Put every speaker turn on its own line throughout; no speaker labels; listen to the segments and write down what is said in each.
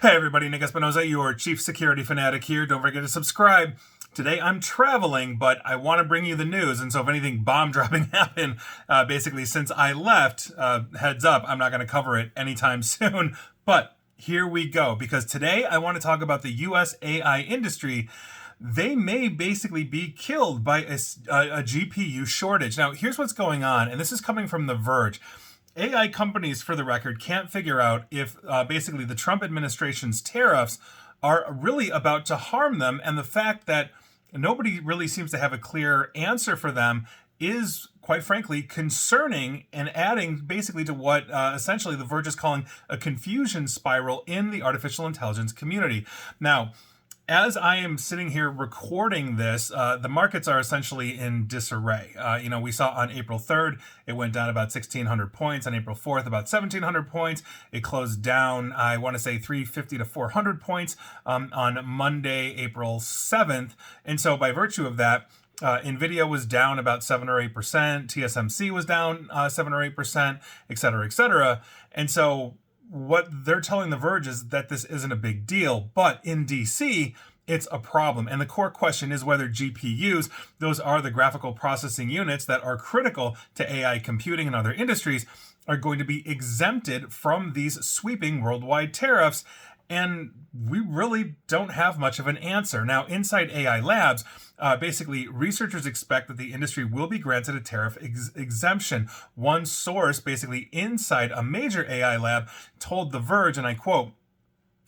Hey everybody, Nick Espinosa, your chief security fanatic here. Don't forget to subscribe. Today I'm traveling, but I want to bring you the news, and so if anything bomb dropping happened, basically since I left, heads up, I'm not going to cover it anytime soon, but here we go, because today I want to talk about the US AI industry. They may basically be killed by a GPU shortage. Now, here's what's going on, and this is coming from The Verge. AI companies, for the record, can't figure out if basically the Trump administration's tariffs are really about to harm them, and the fact that nobody really seems to have a clear answer for them is, quite frankly, concerning and adding basically to what essentially The Verge is calling a confusion spiral in the artificial intelligence community. Now, as I am sitting here recording this, the markets are essentially in disarray. We saw on April 3rd, it went down about 1,600 points. On April 4th, about 1,700 points. It closed down, I want to say, 350 to 400 points on Monday, April 7th. And so by virtue of that, NVIDIA was down about 7 or 8%. TSMC was down 7 or 8%, et cetera, et cetera. And so what they're telling The Verge is that this isn't a big deal, but in DC, it's a problem. And the core question is whether GPUs, those are the graphical processing units that are critical to AI computing and other industries, are going to be exempted from these sweeping worldwide tariffs. And we really don't have much of an answer. Now, inside AI Labs, basically, researchers expect that the industry will be granted a tariff exemption. One source, basically inside a major AI lab, told The Verge, and I quote,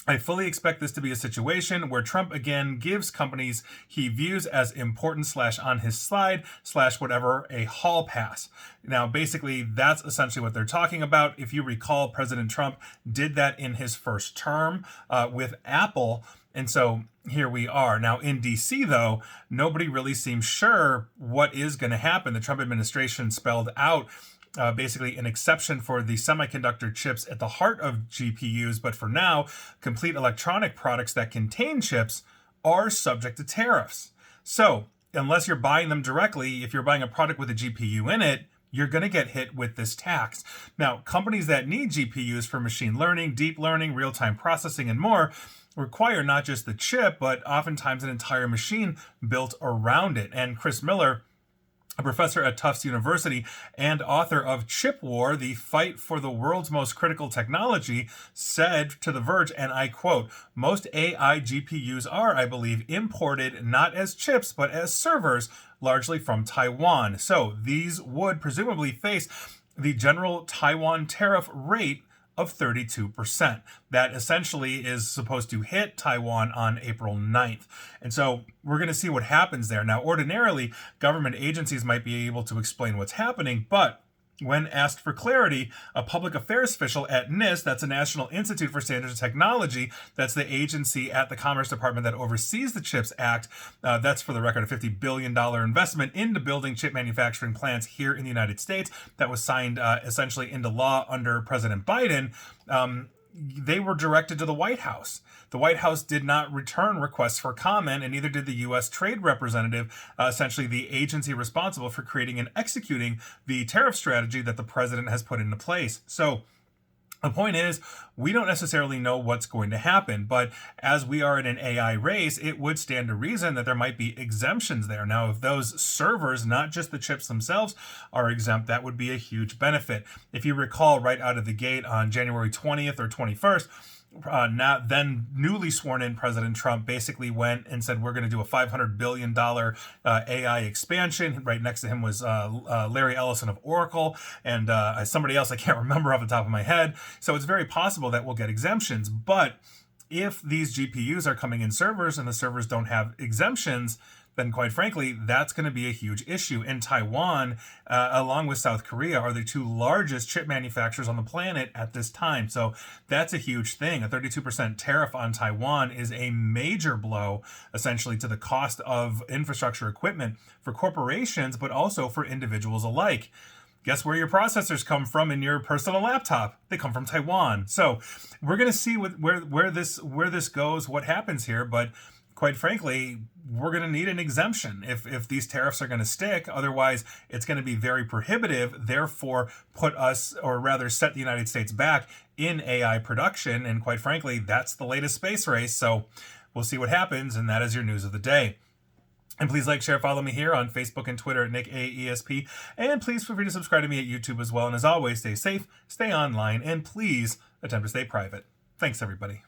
"I fully expect this to be a situation where Trump again gives companies he views as important / on his slide / whatever a hall pass." Now, basically, that's essentially what they're talking about. If you recall, President Trump did that in his first term with Apple. And so here we are. Now, in DC, though, nobody really seems sure what is going to happen. The Trump administration spelled out basically an exception for the semiconductor chips at the heart of GPUs, but for now, complete electronic products that contain chips are subject to tariffs. So, unless you're buying them directly, if you're buying a product with a GPU in it, you're going to get hit with this tax. Now, companies that need GPUs for machine learning, deep learning, real-time processing, and more require not just the chip, but oftentimes an entire machine built around it. And Chris Miller, a professor at Tufts University and author of Chip War, the fight for the world's most critical technology, said to The Verge, and I quote, "Most AI GPUs are, I believe, imported not as chips, but as servers, largely from Taiwan. So these would presumably face the general Taiwan tariff rate of 32%. That essentially is supposed to hit Taiwan on April 9th. And so we're going to see what happens there. Now, ordinarily, government agencies might be able to explain what's happening, but when asked for clarity, a public affairs official at NIST, that's the National Institute for Standards and Technology, that's the agency at the Commerce Department that oversees the CHIPS Act, that's for the record a $50 billion investment into building chip manufacturing plants here in the United States that was signed essentially into law under President Biden. They were directed to the White House. The White House did not return requests for comment, and neither did the U.S. Trade Representative, essentially the agency responsible for creating and executing the tariff strategy that the president has put into place. So the point is, we don't necessarily know what's going to happen, but as we are in an AI race, it would stand to reason that there might be exemptions there. Now, if those servers, not just the chips themselves, are exempt, that would be a huge benefit. If you recall, right out of the gate on January 20th or 21st, then newly sworn in President Trump basically went and said, we're going to do a $500 billion AI expansion. Right next to him was Larry Ellison of Oracle and somebody else I can't remember off the top of my head. So it's very possible that we'll get exemptions. But if these GPUs are coming in servers and the servers don't have exemptions, then quite frankly, that's going to be a huge issue. And Taiwan, along with South Korea, are the two largest chip manufacturers on the planet at this time. So that's a huge thing. A 32% tariff on Taiwan is a major blow, essentially, to the cost of infrastructure equipment for corporations, but also for individuals alike. Guess where your processors come from in your personal laptop? They come from Taiwan. So we're going to see where this goes, what happens here, but quite frankly, we're going to need an exemption if these tariffs are going to stick. Otherwise, it's going to be very prohibitive, therefore put us, or rather set the United States back in AI production. And quite frankly, that's the latest space race. So we'll see what happens, and that is your news of the day. And please like, share, follow me here on Facebook and Twitter at NickAESP. And please feel free to subscribe to me at YouTube as well. And as always, stay safe, stay online, and please attempt to stay private. Thanks, everybody.